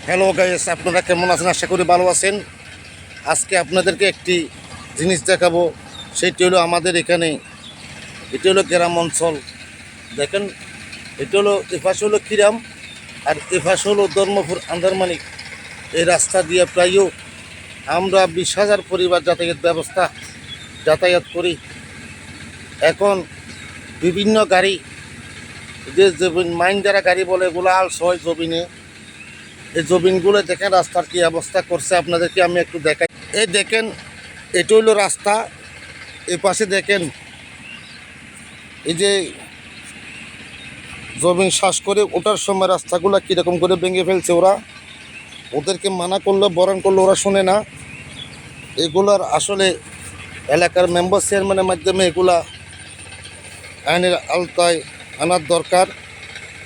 Hello guys, আপনারা কেমন আছেন? আশা করি ভালো আছেন। আজকে আপনাদেরকে একটি জিনিস দেখাবো। সেটি হলো আমাদের এখানে, এটি হলো গ্রাম অঞ্চল। দেখেন, এটি হলো এপাশে হলো কিরাম আর এপাশে হলো ধর্মপুর আন্দারমানিক। এই রাস্তা দিয়ে প্রায়ও আমরা 20,000 পরিবার যাতায়াত করি। এখন বিভিন্ন গাড়ি, যে জবিন মাইন যারা গাড়ি বলে, এগুলো আলস হয় জবিনে। এই জমিনগুলো দেখেন রাস্তার কি অবস্থা করছে, আপনাদেরকে আমি একটু দেখাই। এই দেখেন, এটা হইলো রাস্তা। এই পাশে দেখেন, এই যে জমিন শ্বাস করে ওঠার সময় রাস্তাগুলো কীরকম করে ভেঙে ফেলছে ওরা। ওদেরকে মানা করলে, বরণ করলে ওরা শোনে না। এগুলার আসলে এলাকার মেম্বার চেয়ারম্যানের মাধ্যমে এগুলা আইনের আওতায় আনার দরকার।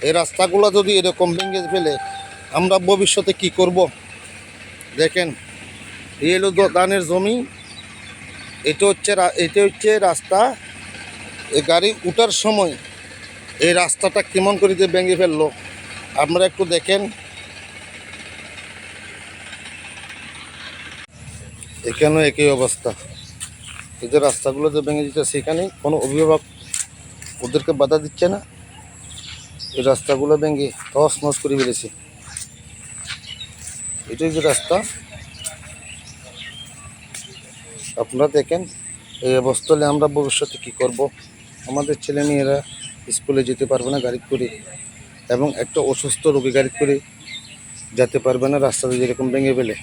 এই রাস্তাগুলো যদি এরকম ভেঙে ফেলে, আমরা ভবিষ্যতে কি করব? দেখেন, এই হলো ধানের জমি, এটা হচ্ছে রাস্তা। এই গাড়ি উঠার সময় এই রাস্তাটা কেমন করে যে ভেঙে ফেললো, আপনারা একটু দেখেন। এখানেও একই অবস্থা। এই যে রাস্তাগুলো যে ভেঙে দিচ্ছে, সেখানে কোনো অভিভাবক ওদেরকে বাধা দিচ্ছে না। এই রাস্তাগুলো ভেঙে তস নস করে ফেলেছে। এটাই যে রাস্তা, আপনারা দেখেন। এই অবস্থা হলে আমরা ভবিষ্যতে কী করব? আমাদের ছেলেমেয়েরা স্কুলে যেতে পারবে না গাড়ি করে, এবং একটা অসুস্থ রোগী গাড়ি করে যেতে পারবে না রাস্তাতে যেরকম ভেঙে ফেলে।